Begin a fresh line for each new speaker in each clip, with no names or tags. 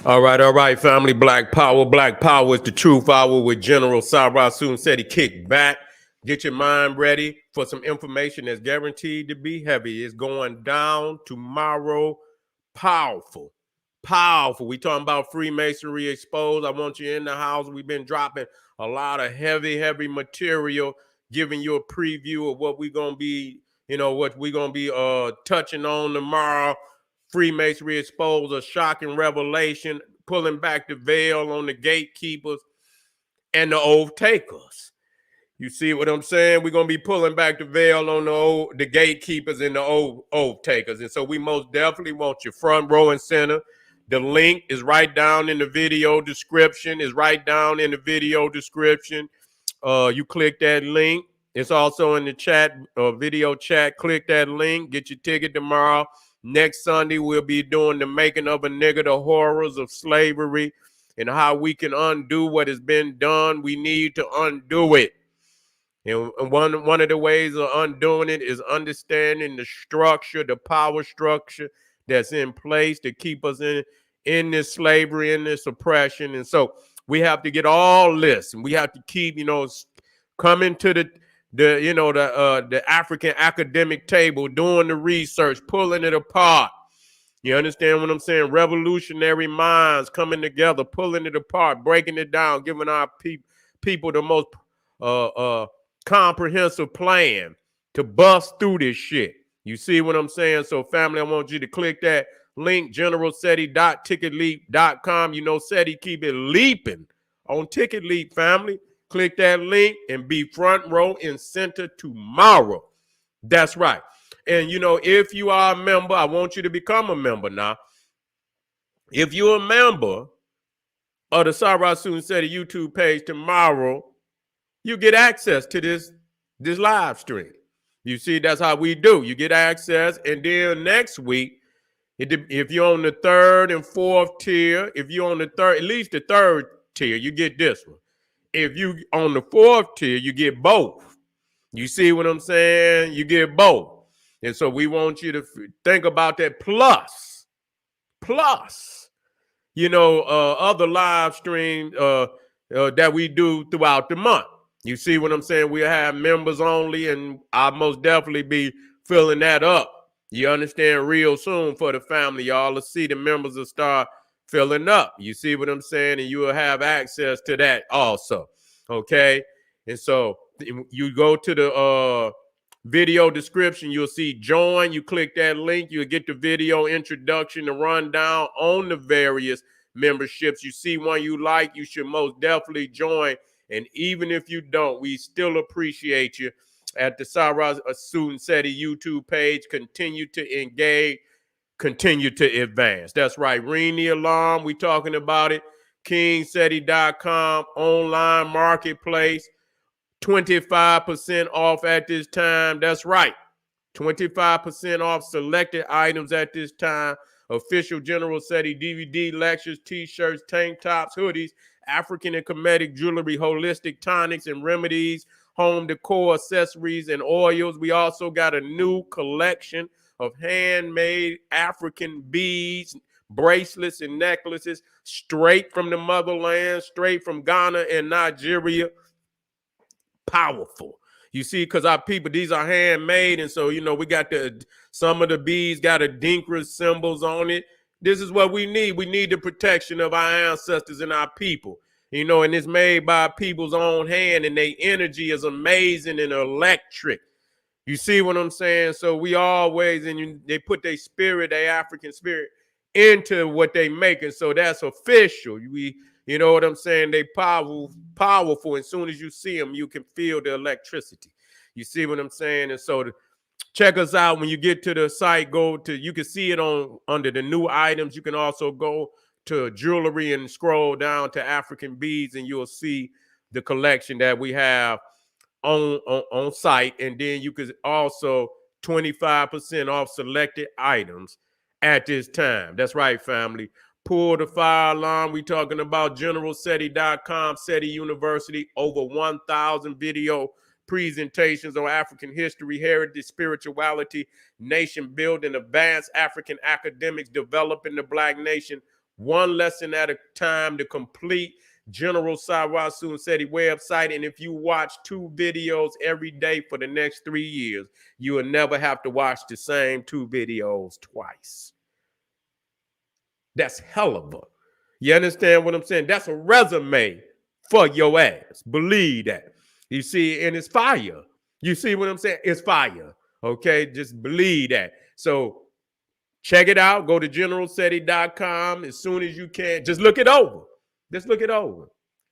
All right, family. Black Power is the truth hour with General Soon Cetti. Kick back, get your mind ready for some information that's guaranteed to be heavy. It's going down tomorrow. Powerful, powerful. We talking about Freemasonry Exposed. I want you in the house. We've been dropping a lot of heavy material, giving you a preview of what we're gonna be, what we're gonna be touching on tomorrow. Freemasonry Exposed, a shocking revelation, pulling back the veil on the gatekeepers and the oath takers. You see what I'm saying? We're gonna be pulling back the veil on the gatekeepers and the oath takers. And so we most definitely want you front row and center. The link is right down in the video description. You click that link. It's also in the chat, video chat. Click that link. Get your ticket tomorrow. Next Sunday, we'll be doing the making of a nigga, the horrors of slavery, and how we can undo what has been done. We need to undo it. And one of the ways of undoing it is understanding the structure, the power structure that's in place to keep us in this slavery, in this oppression. And so we have to get all this, and we have to keep, coming to the African academic table, doing the research, pulling it apart. You understand what I'm saying? Revolutionary minds coming together, pulling it apart, breaking it down, giving our people the most comprehensive plan to bust through this shit. You see what I'm saying? So, family, I want you to click that link, generalcetti.ticketleap.com. Cetti keep it leaping on Ticket Leap, family. Click that link and be front row and center tomorrow. That's right. And, if you are a member, I want you to become a member now. If you're a member of the Soon Cetti YouTube page tomorrow, you get access to this live stream. You see, that's how we do. You get access. And then next week, if you're on the third and fourth tier, if you're on the third, at least the third tier, you get this one. If you on the fourth tier, you get both. You see what I'm saying? You get both. And so we want you to think about that plus, other live streams that we do throughout the month. You see what I'm saying? We'll have members only, and I'll most definitely be filling that up. You understand? Real soon for the family. Y'all will see the members will start filling up. You see what I'm saying? And you will have access to that also. Okay? And so you go to the video description, you'll see join. You click that link, you'll get the video introduction, the rundown on the various memberships. You see one you like, you should most definitely join. And even if you don't, we still appreciate you at the Soon Cetti YouTube page. Continue to engage, continue to advance. That's right. Ring the alarm. We talking about it. Kingcitycom online marketplace. 25% off at this time. That's right. 25% off selected items at this time. Official General Cetti DVD, lectures, t-shirts, tank tops, hoodies, African and Kemetic jewelry, holistic tonics and remedies, home decor, accessories, and oils. We also got a new collection of handmade African beads, bracelets, and necklaces straight from the motherland, straight from Ghana and Nigeria. Powerful. You see, because our people, these are handmade. And so, we got some of the beads got Adinkra symbols on it. This is what we need. We need the protection of our ancestors and our people, and it's made by people's own hand, and their energy is amazing and electric. You see what I'm saying? So we always, and they put their spirit, their African spirit, into what they making. So that's official. You know what I'm saying? They powerful. As soon as you see them, you can feel the electricity. You see what I'm saying? And so check us out when you get to the site. You can see it under the new items. You can also go to jewelry and scroll down to African beads, and you'll see the collection that we have on site. And then you could also 25% off selected items at this time. That's right, family. Pull the fire alarm. We talking about generalcetti.com, Cetti University, over 1,000 video presentations on African history, heritage, spirituality, nation building, advanced African academics developing the Black nation, one lesson at a time to complete General Sarasu Cetti website. And if you watch 2 videos every day for the next 3 years, you will never have to watch the same 2 videos twice. That's hell of a. You understand what I'm saying? That's a resume for your ass. Believe that. You see, and it's fire. You see what I'm saying? It's fire. Okay, just believe that. So check it out. Go to generalcetti.com as soon as you can. Just look it over. Just look it over.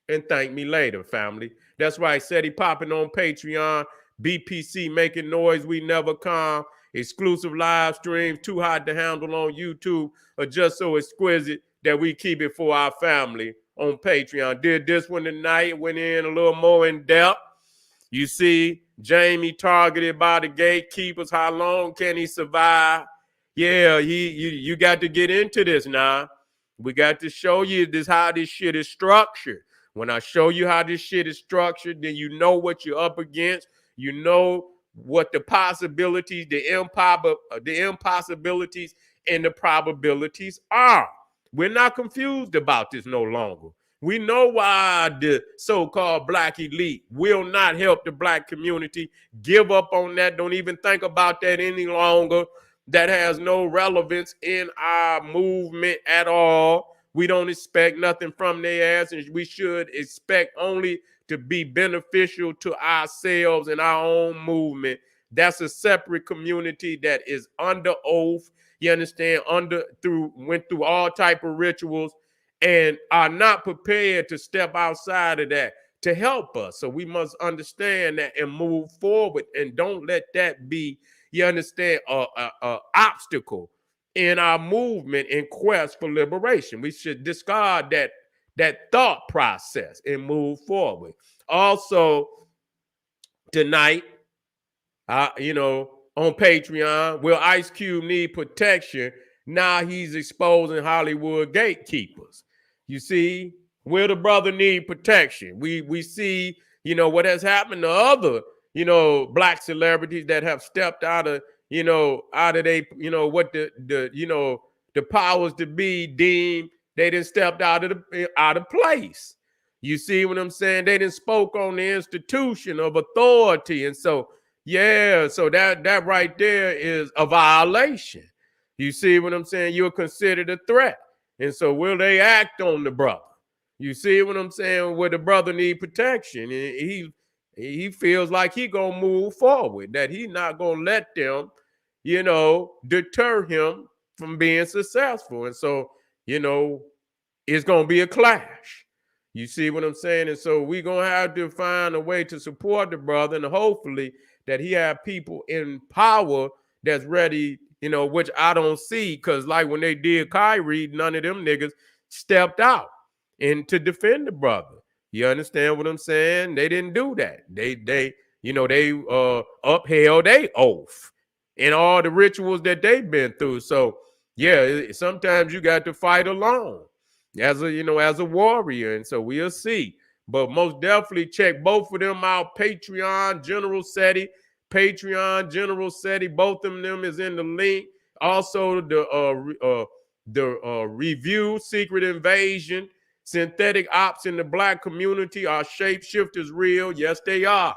And thank me later, family. That's right. Cetti popping on Patreon. BPC making noise. We never calm. Exclusive live streams. Too hot to handle on YouTube. Or just so exquisite that we keep it for our family on Patreon. Did this one tonight. Went in a little more in depth. You see, Jamie targeted by the gatekeepers. How long can he survive? Yeah, you got to get into this now. We got to show you this how this shit is structured. When I show you how this shit is structured, then you know what you're up against. You know what the possibilities, the impossibilities, and the probabilities are. We're not confused about this no longer. We know why the so-called Black elite will not help the Black community. Give up on that. Don't even think about that any longer. That has no relevance in our movement at all. We don't expect nothing from their ass, and we should expect only to be beneficial to ourselves and our own movement. That's a separate community that is under oath. You understand? Went through all type of rituals and are not prepared to step outside of that to help us. So we must understand that and move forward, and don't let that be, you understand, a obstacle in our movement in quest for liberation. We should discard that thought process and move forward. Also, tonight, on Patreon, will Ice Cube need protection? Now he's exposing Hollywood gatekeepers. You see, will the brother need protection? We see, what has happened to other, Black celebrities that have stepped out of they, what the powers to be deemed, they done stepped out of place. You see what I'm saying? They done spoke on the institution of authority. And so, yeah, so that right there is a violation. You see what I'm saying? You're considered a threat. And so will they act on the brother? You see what I'm saying? Where the brother need protection. And he feels like he gonna move forward, that he not gonna let them, deter him from being successful. And so, it's gonna be a clash. You see what I'm saying? And so we're gonna have to find a way to support the brother, and hopefully that he have people in power that's ready, which I don't see, because like when they did Kyrie, none of them niggas stepped out and to defend the brother. You understand what I'm saying? They didn't do that. They upheld their oath and all the rituals that they've been through. So yeah, sometimes you got to fight alone as a warrior. And so we'll see. But most definitely check both of them out. Patreon, General Cetti. Patreon, General Cetti. Both of them is in the link. Also, the review, Secret Invasion, Synthetic Ops in the Black community. Are shapeshifters real? Yes, they are.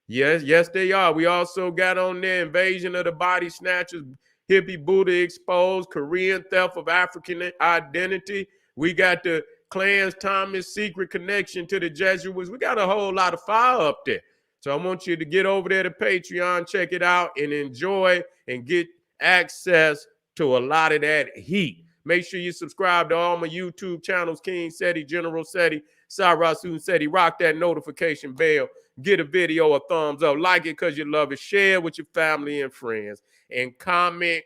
Yes, they are. We also got on there Invasion of the Body Snatchers, Hippie Buddha Exposed, Korean Theft of African Identity. We got the Clarence Thomas Secret Connection to the Jesuits. We got a whole lot of fire up there. So I want you to get over there to Patreon, check it out, and enjoy and get access to a lot of that heat. Make sure you subscribe to all my YouTube channels, Kingcitycom, General Cetti, Sarasu Cetti. Rock that notification bell. Get a video a thumbs up. Like it because you love it. Share with your family and friends. And comment.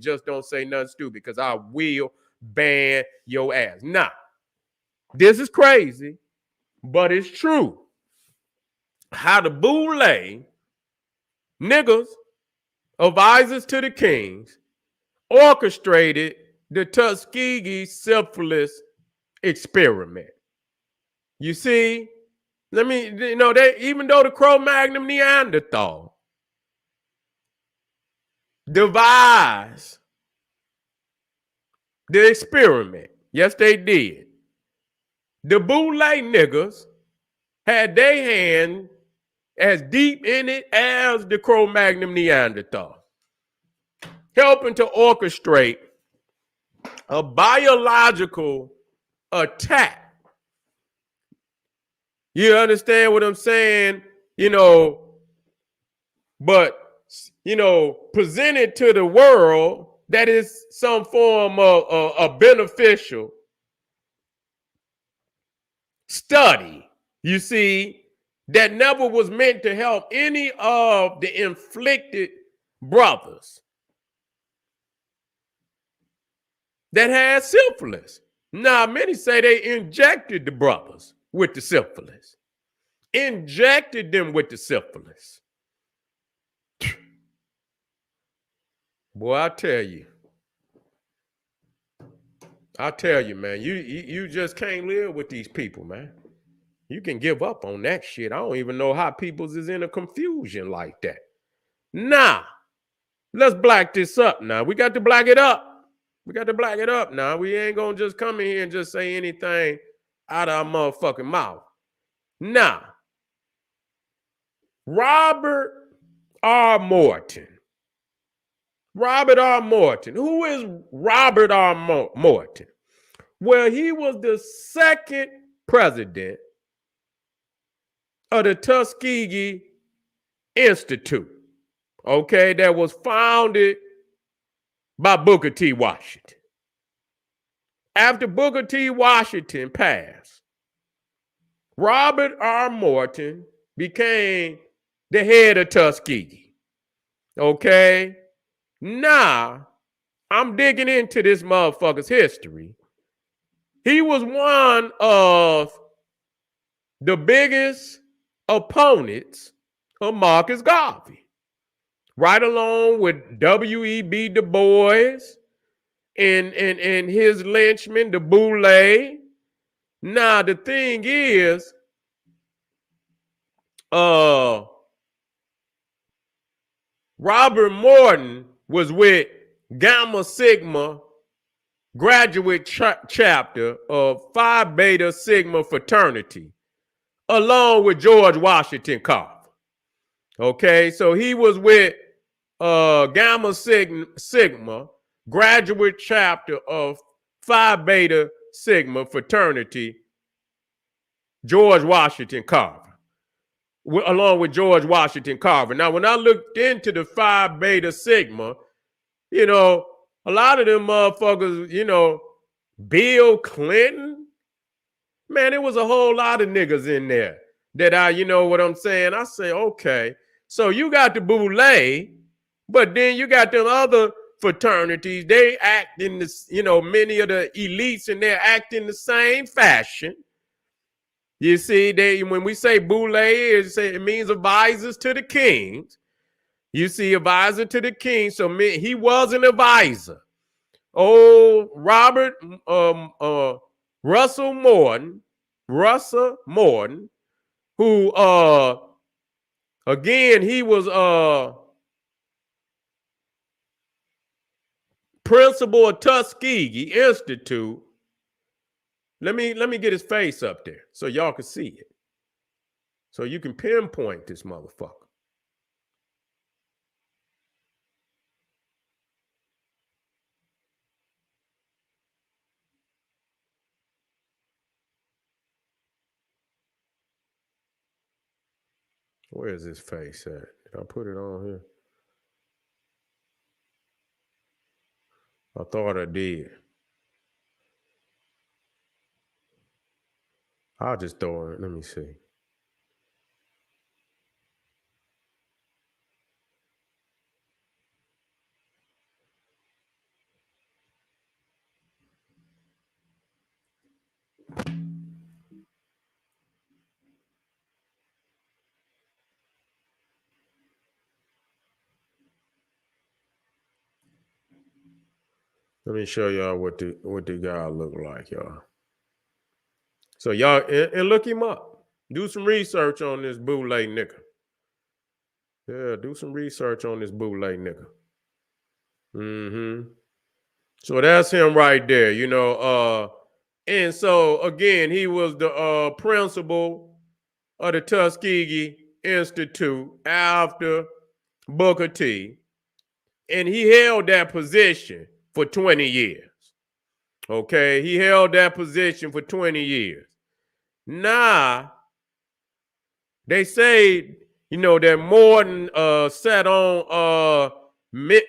Just don't say nothing stupid, because I will ban your ass. Now, this is crazy, but it's true. How the Boule niggas, advisors to the kings, orchestrated the Tuskegee Syphilis experiment. You see, even though the Cro-Magnon Neanderthal devised the experiment, yes, they did. The Boule niggas had their hand as deep in it as the Cro-Magnon Neanderthal, helping to orchestrate a biological attack. You understand what I'm saying? But, presented to the world that is some form of a beneficial study, you see, that never was meant to help any of the inflicted brothers that had syphilis. Now, many say they injected the brothers with the syphilis, injected them with the syphilis. Boy, I tell you, man, you just can't live with these people, man. You can give up on that shit. I don't even know how people's is in a confusion like that. Nah, let's black this up now. We got to black it up. Now. We ain't gonna just come in here and just say anything out of our motherfucking mouth. Now, Robert R. Morton. Who is Robert R. Morton? Well, he was the second president of the Tuskegee Institute, okay, that was founded by Booker T. Washington. After Booker T. Washington passed, Robert R. Morton became the head of Tuskegee, okay? Now, I'm digging into this motherfucker's history. He was one of the biggest opponents of Marcus Garvey, right along with W.E.B. Du Bois and his lynchmen, the Boule. Now, the thing is, Robert Morton was with Gamma Sigma graduate chapter of Phi Beta Sigma fraternity, along with George Washington Carver. Okay, so he was with Gamma Sigma graduate chapter of Phi Beta Sigma fraternity, George Washington Carver, along with George Washington Carver. Now, when I looked into the Phi Beta Sigma, a lot of them motherfuckers, Bill Clinton, man, there was a whole lot of niggas in there that you know what I'm saying? I say, okay, so you got the Boule, but then you got them other fraternities. They act in this, many of the elites, and they're acting the same fashion. You see, when we say Boule, it means advisors to the kings. You see, advisor to the king. So he was an advisor. Oh, Robert Russell Morton, who again, he was principal of Tuskegee Institute. Let me get his face up there so y'all can see it. So you can pinpoint this motherfucker. Where is his face at? Did I put it on here? I thought I did. I'll just throw it. Let me see. Let me show y'all what the guy look like, y'all. So y'all, and look him up. Do some research on this Boule nigga. Yeah, do some research on this Boule nigga. Mm-hmm. So that's him right there, you know. And so again, he was the principal of the Tuskegee Institute after Booker T. And he held that position for 20 years. Okay, he held that position for 20 years. Now, they say, you know, that Martin sat on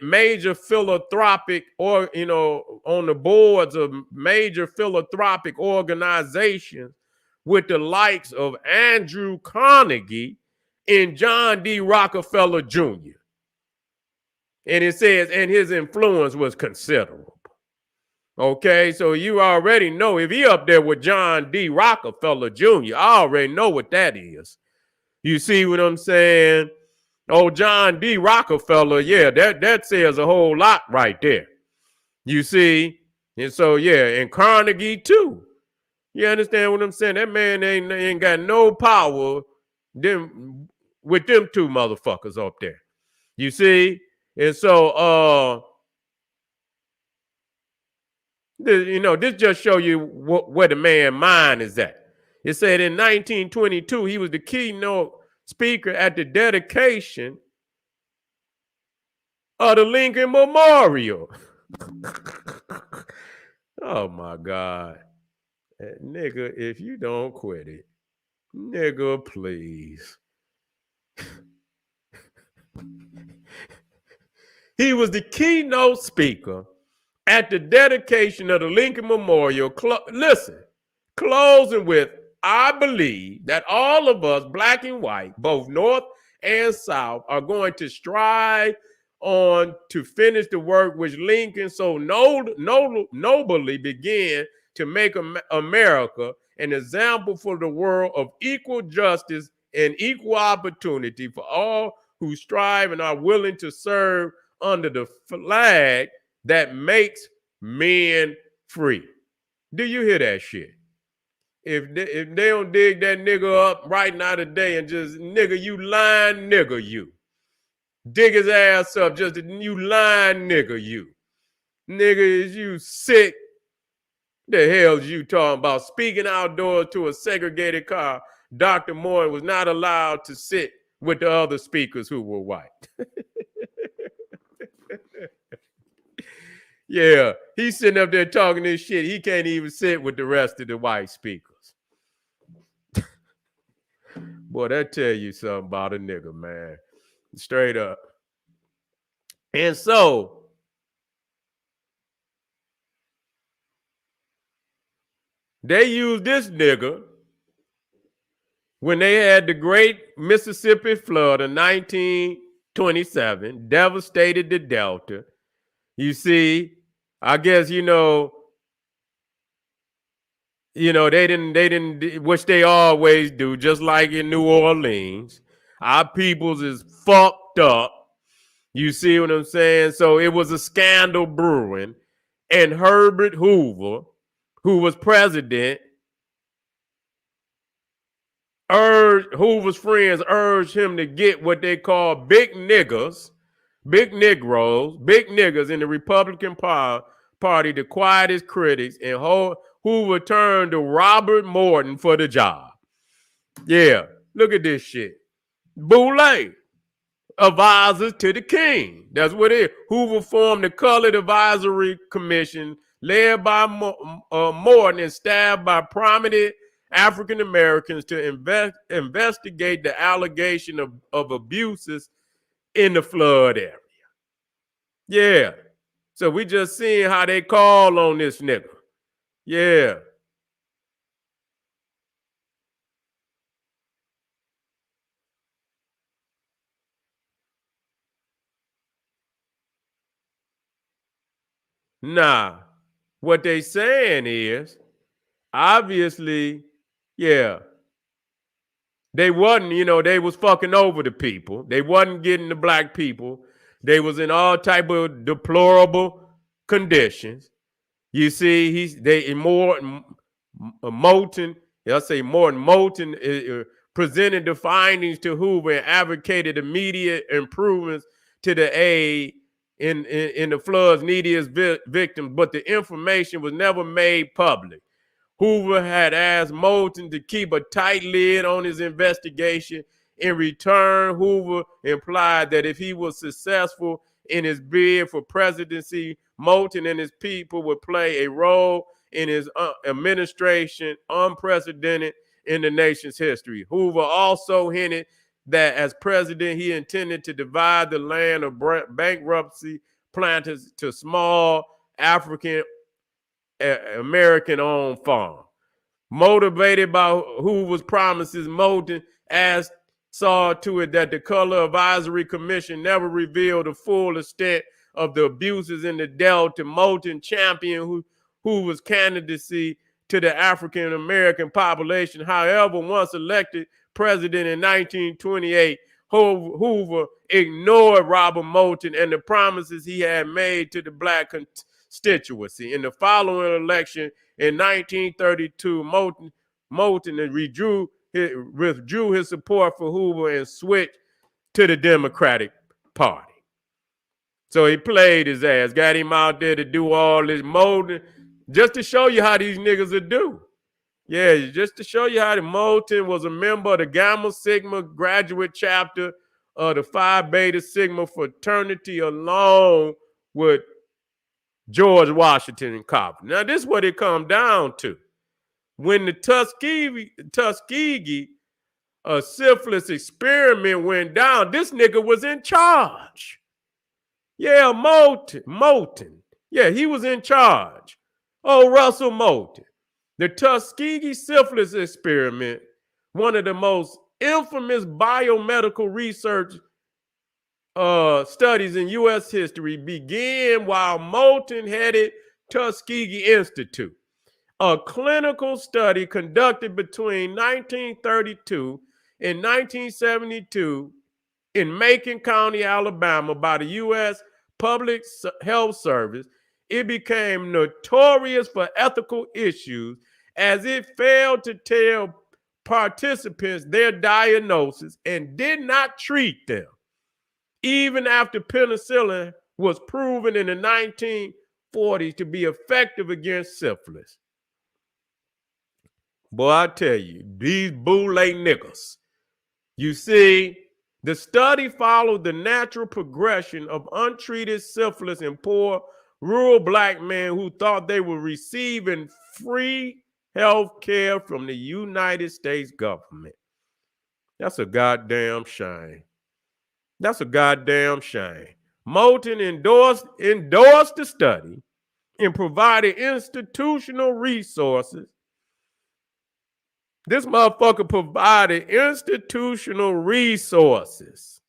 major philanthropic, or, you know, on the boards of major philanthropic organizations with the likes of Andrew Carnegie and John D. Rockefeller Jr. And it says, and his influence was considerable. Okay, so you already know if he up there with John D. Rockefeller Jr., I already know what that is. You see what I'm saying? Oh, John D. Rockefeller, yeah, that says a whole lot right there. You see? And so, yeah, and Carnegie too. You understand what I'm saying? That man ain't got no power with them two motherfuckers up there. You see? And so, you know, this just show you where the man's mind is at. It said in 1922, he was the keynote speaker at the dedication of the Lincoln Memorial. Oh my God. Nigga, if you don't quit it, nigga, please. He was the keynote speaker at the dedication of the Lincoln Memorial. Listen, closing with, I believe that all of us, black and white, both North and South, are going to strive on to finish the work which Lincoln so nobly began to make America an example for the world of equal justice and equal opportunity for all who strive and are willing to serve under the flag that makes men free. Do you hear that shit? If they don't dig that nigga up right now today and just, nigga, you lying nigga, you. Dig his ass up, just you lying nigga, you. Nigga, is you sick? The hell is you talking about? Speaking outdoors to a segregated car, Dr. Moore was not allowed to sit with the other speakers who were white. Yeah, he's sitting up there talking this shit. He can't even sit with the rest of the white speakers. Boy, that tell you something about a nigga, man. Straight up. And so, they used this nigga when they had the great Mississippi flood of 1927, devastated the Delta. You see, I guess, you know, they didn't, which they always do, just like in New Orleans. Our peoples is fucked up. You see what I'm saying? So it was a scandal brewing, and Herbert Hoover, who was president, Hoover's friends urged him to get what they call big niggas, big Negroes, big niggas in the Republican Party to quiet his critics, and Hoover turned to Robert Martin for the job. Yeah, look at this shit. Boule, advisors to the king. That's what it is. Hoover formed the Colored Advisory Commission led by Martin and staffed by prominent African Americans to investigate the allegation of abuses in the flood area. Yeah. So we just seeing how they call on this nigga. Yeah. Nah. What they saying is, obviously, yeah, they wasn't, they was fucking over the people. They wasn't getting the black people. They was in all type of deplorable conditions. You see, Moulton I'll say Morton. Moulton presented the findings to Hoover and advocated immediate improvements to the aid in the flood's neediest victims, but the information was never made public. Hoover had asked Moulton to keep a tight lid on his investigation. In return, Hoover implied that if he was successful in his bid for presidency, Moulton and his people would play a role in his administration unprecedented in the nation's history. Hoover also hinted that as president, he intended to divide the land of bankruptcy planters to small African American-owned farms. Motivated by Hoover's promises, Moulton saw to it that the Color Advisory Commission never revealed the full extent of the abuses in the Delta. Moulton championed Hoover's candidacy to the African American population. However, once elected president in 1928, Hoover ignored Robert Moulton and the promises he had made to the black constituency. In the following election in 1932, Moulton withdrew his support for Hoover and switched to the Democratic Party. So he played his ass, got him out there to do all this Moulton, just to show you how these niggas would do. Yeah, just to show you how the Moulton was a member of the Gamma Sigma graduate chapter of the Phi Beta Sigma fraternity along with George Washington and Cobb. Now, this is what it comes down to. When the Tuskegee syphilis experiment went down, this nigga was in charge. Yeah, Moulton. Yeah, he was in charge. Oh, Russell Moulton. The Tuskegee syphilis experiment, one of the most infamous biomedical research studies in U.S. history, began while Moulton headed Tuskegee Institute, a clinical study conducted between 1932 and 1972 in Macon County, Alabama, by the U.S. Public Health Service. It became notorious for ethical issues as it failed to tell participants their diagnosis and did not treat them, even after penicillin was proven in the 1940s to be effective against syphilis. Boy, I tell you, these Boule niggas. You see, the study followed the natural progression of untreated syphilis in poor rural black men who thought they were receiving free health care from the United States government. That's a goddamn shame. That's a goddamn shame. Moulton endorsed the study and provided institutional resources. This motherfucker provided institutional resources,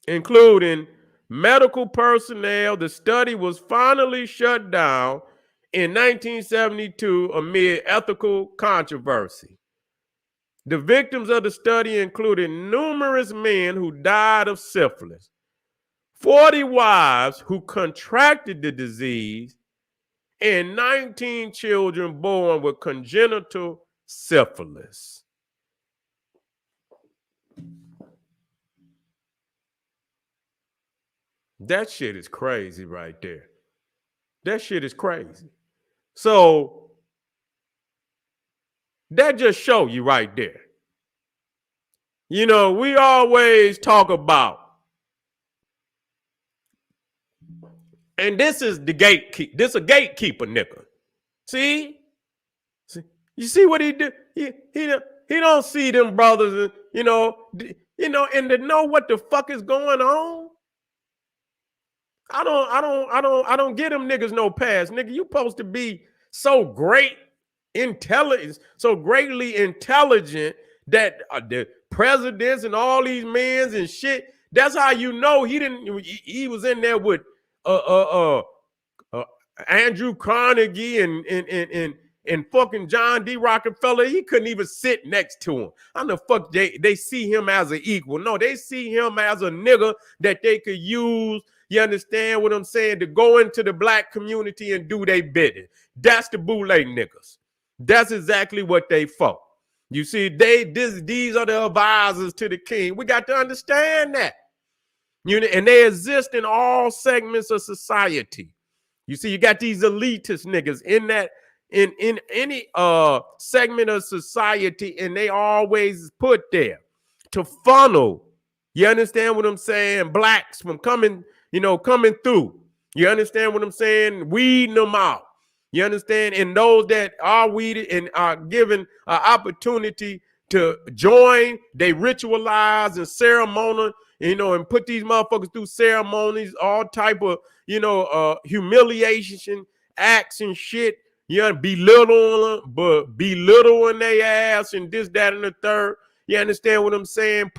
including medical personnel. The study was finally shut down in 1972 amid ethical controversy. The victims of the study included numerous men who died of syphilis, 40 wives who contracted the disease, and 19 children born with congenital syphilis. That shit is crazy right there. That shit is crazy. So that just show you right there. You know, we always talk about, and this is the gatekeeper. This a gatekeeper nigga. See? You see what he do? He don't see them brothers, and to know what the fuck is going on. I don't get them niggas no pass. Nigga, you supposed to be so greatly intelligent that the presidents and all these men and shit, that's how you know he was in there with Andrew Carnegie and fucking John D. Rockefeller. He couldn't even sit next to him. How the fuck they see him as an equal? No, they see him as a nigga that they could use. You understand what I'm saying? To go into the black community and do their bidding. That's the Boule niggas. That's exactly what they for. You see, these are the advisors to the king. We got to understand that. And they exist in all segments of society. You see, you got these elitist niggas in any segment of society, and they always put there to funnel. You understand what I'm saying? Blacks from coming through. You understand what I'm saying? Weeding them out. You understand? And those that are weeded and are given an opportunity to join, they ritualize and ceremonial, and put these motherfuckers through ceremonies, all type of, humiliation acts and shit. Belittling their ass and this, that, and the third. You understand what I'm saying?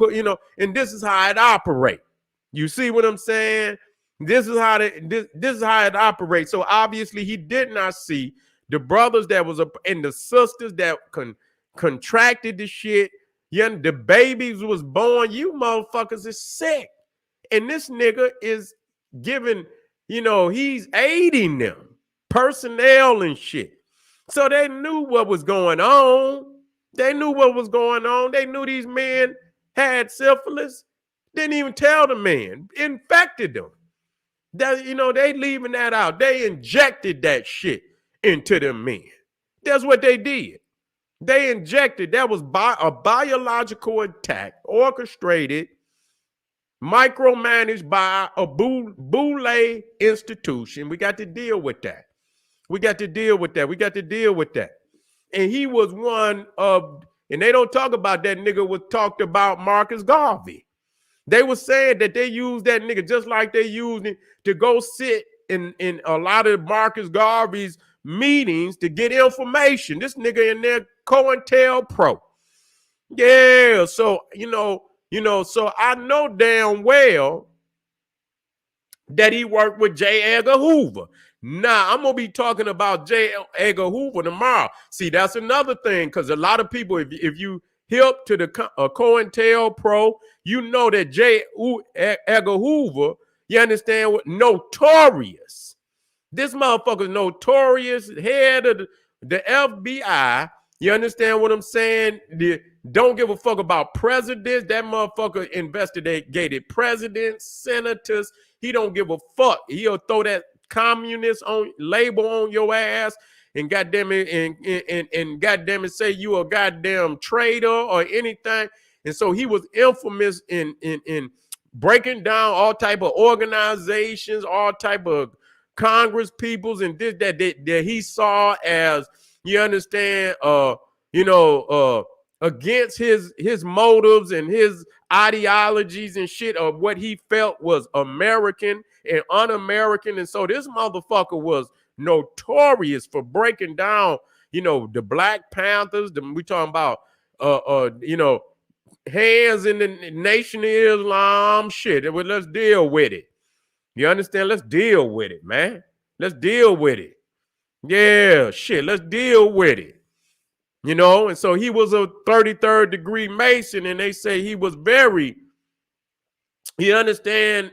And this is how it operates. You see what I'm saying? This is how it operates. So obviously he did not see the brothers that was and the sisters that contracted the shit. The babies was born. You motherfuckers is sick. And this nigga is giving, he's aiding them, personnel and shit. So they knew what was going on. They knew these men had syphilis. Didn't even tell the man. Infected them. That, they leaving that out. They injected that shit into them men. That's what they did. They injected. That was a biological attack, orchestrated, micromanaged by a Boule institution. We got to deal with that. And he was one of, and they don't talk about that nigga, was talked about Marcus Garvey. They were saying that they used that nigga just like they used it to go sit in a lot of Marcus Garvey's meetings to get information. This nigga in there, COINTELPRO. Yeah, so, so I know damn well that he worked with J. Edgar Hoover. Now, I'm going to be talking about J. Edgar Hoover tomorrow. See, that's another thing, because a lot of people, if you hip to the COINTELPRO, you know that J. Edgar Hoover, you understand what? Notorious. This motherfucker's notorious, head of the FBI. You understand what I'm saying? Don't give a fuck about presidents. That motherfucker investigated presidents, senators. He don't give a fuck. He'll throw that communist label on your ass and goddamn it and goddamn it say you a goddamn traitor or anything. And so he was infamous in breaking down all type of organizations, all type of Congress peoples, and this that he saw as, you understand, against his motives and his ideologies and shit of what he felt was American and un-American. And so this motherfucker was notorious for breaking down, the Black Panthers. We talking about, hands in the Nation of Islam shit. Let's deal with it. You understand? Let's deal with it, man. Let's deal with it. Yeah, shit. Let's deal with it. And so he was a 33rd degree Mason, and they say he was he understand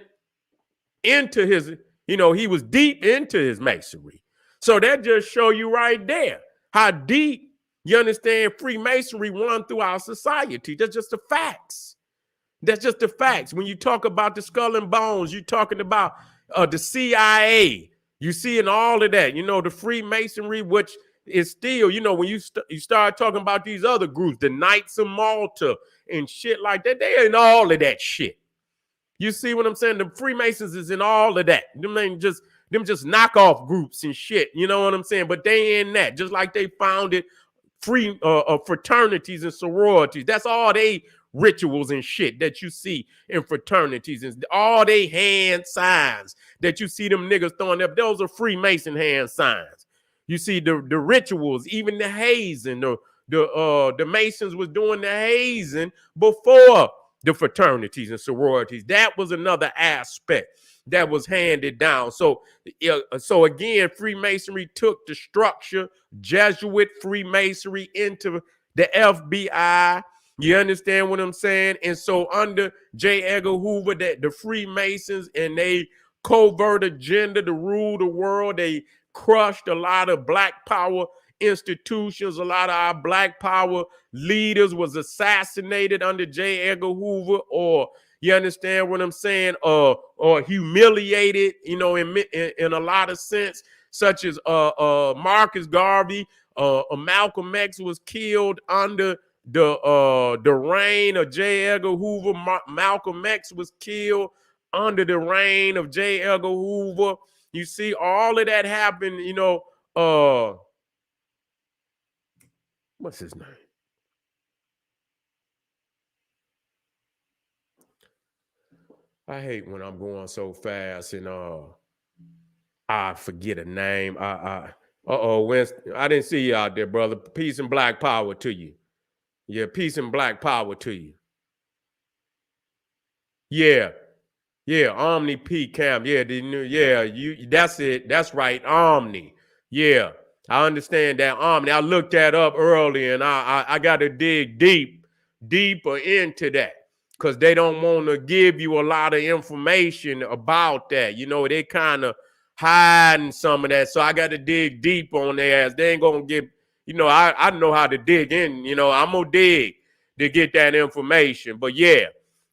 into his, he was deep into his Masonry. So that just show you right there how deep, you understand, Freemasonry run through our society. That's just the facts. That's just the facts. When you talk about the Skull and Bones, you're talking about the CIA. You see in all of that, the Freemasonry, which is still, when you start talking about these other groups, the Knights of Malta and shit like that, they in all of that shit. You see what I'm saying? The Freemasons is in all of that. Them just knockoff groups and shit. You know what I'm saying? But they in that, just like they founded fraternities and sororities. That's all they rituals and shit that you see in fraternities, and all they hand signs that you see them niggas throwing up. Those are Freemason hand signs. You see the rituals, even the hazing. The Masons was doing the hazing before the fraternities and sororities. That was another aspect that was handed down. So again, Freemasonry took the structure, Jesuit Freemasonry, into the FBI. You understand what I'm saying? And so under J. Edgar Hoover, that the Freemasons and they covert agenda to rule the world, they crushed a lot of Black power institutions. A lot of our Black Power leaders was assassinated under J. Edgar Hoover, or you understand what I'm saying, or humiliated, in a lot of sense, such as Marcus Garvey. Malcolm X was killed under the reign of J. Edgar Hoover. Malcolm X was killed under the reign of J. Edgar Hoover. You see, all of that happened, what's his name? I hate when I'm going so fast and I forget a name. Winston, I didn't see you out there, brother. Peace and Black Power to you. Yeah, peace and Black Power to you. Yeah. Yeah, Omni P Cam. Yeah, that's it. That's right. Omni. Yeah. I understand that Omni. I looked that up earlier and I gotta dig deeper into that. Because they don't want to give you a lot of information about that. They kind of hiding some of that. So I got to dig deep on their ass. They ain't going to get, I know how to dig in. I'm going to dig to get that information. But yeah,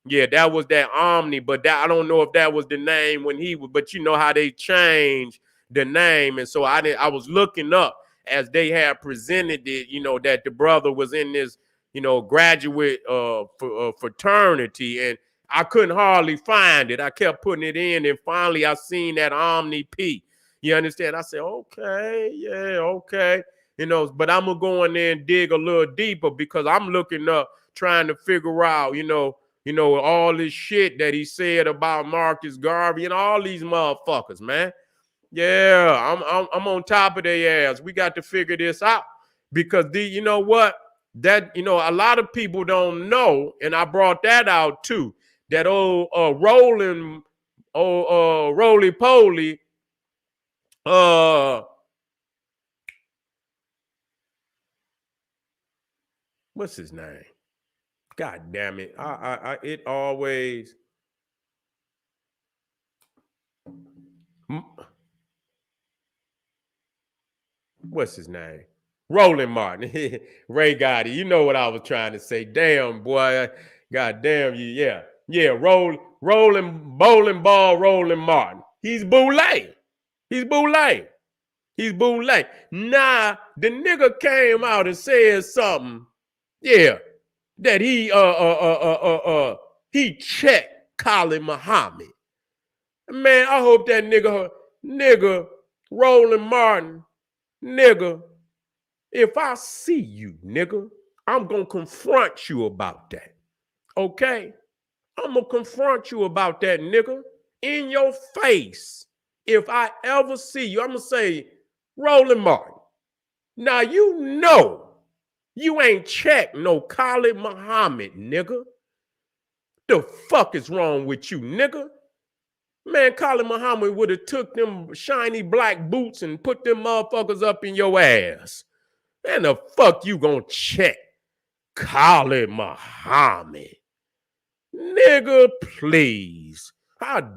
that was that Omni. But I don't know if that was the name when he was, but you know how they changed the name. And so I was looking up as they had presented it, that the brother was in this, graduate fraternity, and I couldn't hardly find it. I kept putting it in, and finally I seen that Omni P. You understand? I said, okay, yeah, okay. But I'm gonna go in there and dig a little deeper because I'm looking up, trying to figure out, all this shit that he said about Marcus Garvey and all these motherfuckers, man. Yeah, I'm on top of their ass. We got to figure this out because you know what? That, a lot of people don't know, and I brought that out too, that old Roland, roly-poly, what's his name? God damn it. It always, what's his name? Roland Martin. Ray Gotti. You know what I was trying to say. Damn, boy. God damn you. Yeah. Yeah. Roland Bowling Ball Roland Martin. He's Boule. He's Boule. He's Boule. Nah, the nigga came out and said something. Yeah. That he checked Khalid Muhammad. Man, I hope that nigga Roland Martin, nigga, if I see you, nigga, I'm going to confront you about that. Okay? I'm going to confront you about that, nigga. In your face. If I ever see you, I'm going to say, Roland Martin, now you know you ain't checked no Khalid Muhammad, nigga. The fuck is wrong with you, nigga? Man, Khalid Muhammad would have took them shiny black boots and put them motherfuckers up in your ass. Man, the fuck you gonna check Khalid Muhammad? Nigga, please. How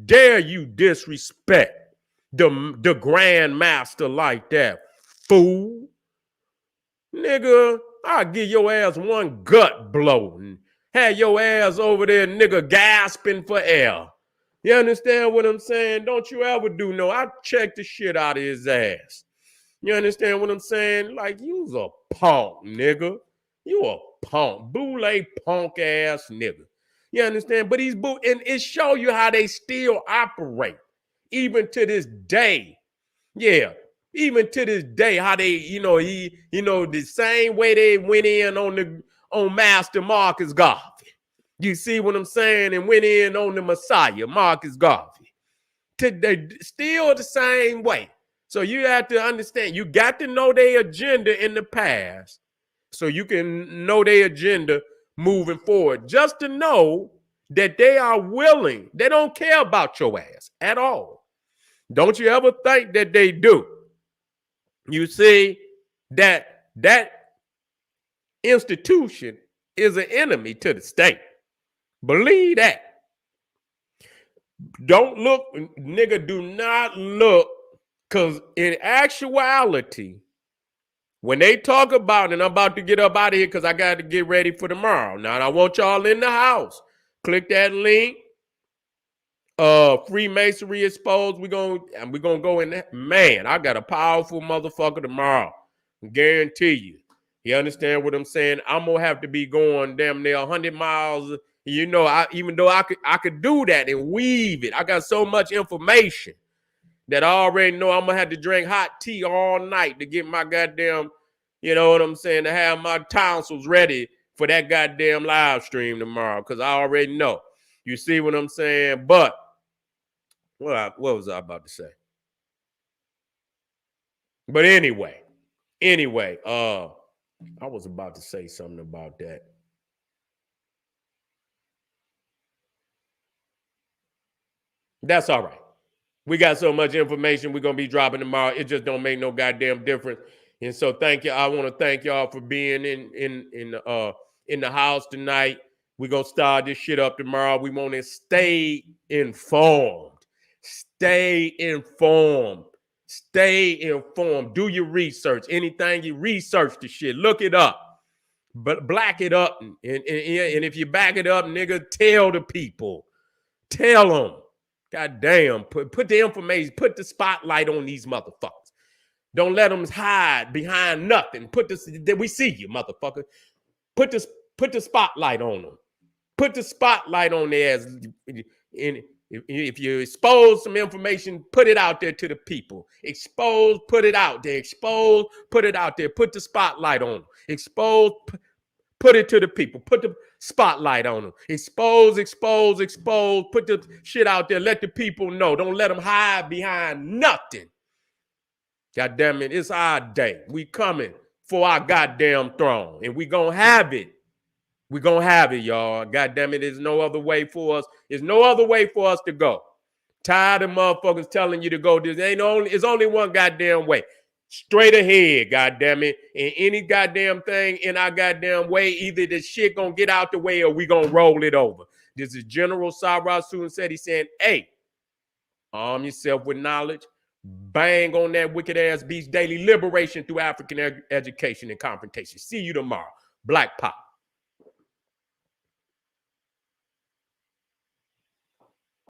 dare you disrespect the Grand Master like that, fool? Nigga, I'll give your ass one gut blow and have your ass over there, nigga, gasping for air. You understand what I'm saying? Don't you ever do no. I check the shit out of his ass. You understand what I'm saying? Like, you's a punk, nigga. You a punk. Boule punk ass nigga. You understand? But and it show you how they still operate. Even to this day. Yeah. Even to this day, how they, the same way they went in on Master Marcus Garvey. You see what I'm saying? And went in on the Messiah, Marcus Garvey. Today, still the same way. So you have to understand, you got to know their agenda in the past so you can know their agenda moving forward. Just to know that they are willing. They don't care about your ass at all. Don't you ever think that they do. You see that institution is an enemy to the state. Believe that. Don't look, nigga, do not look, because in actuality, When they talk about, and I'm about to get up out of here because I got to get ready for tomorrow. Now, I want y'all in the house. Click that link. Freemasonry Exposed. We're gonna go in there. Man, I got a powerful motherfucker tomorrow. Guarantee you. You understand what I'm saying? I'm gonna have to be going damn near 100 miles. You know, even though I could do that and weave it. I got so much information that I already know I'm gonna have to drink hot tea all night to get my goddamn, you know what I'm saying, to have my tonsils ready for that goddamn live stream tomorrow, because I already know. You see what I'm saying? But what was I about to say? But anyway, I was about to say something about that. That's all right. We got so much information we're gonna be dropping tomorrow. It just don't make no goddamn difference. And so thank you. I want to thank y'all for being in the house tonight. We're gonna start this shit up tomorrow. We want to stay informed. Stay informed. Stay informed. Do your research. Anything you research the shit, look it up. But black it up. And if you back it up, nigga, tell the people. Tell them. God damn. Put the information, put the spotlight on these motherfuckers. Don't let them hide behind nothing. We see you, motherfucker. Put the spotlight on them. Put the spotlight on there. If you expose some information, put it out there to the people. Expose, put it out there. Expose, put it out there. Put the spotlight on them. Expose, put it to the people. Put the spotlight on them. Expose. Put the shit out there. Let the people know. Don't let them hide behind nothing. God damn it, it's our day. We coming for our goddamn throne. And we gonna have it. We gonna have it, y'all. God damn it, there's no other way for us. There's no other way for us to go. Tired of motherfuckers telling you to go. It's only one goddamn way. Straight ahead, goddamn it. And any goddamn thing in our goddamn way, either the shit gonna get out the way or we gonna roll it over. This is General Sarasu and Cetti saying, hey, arm yourself with knowledge. Bang on that wicked ass beast. Daily liberation through African education and confrontation. See you tomorrow. Black Pop.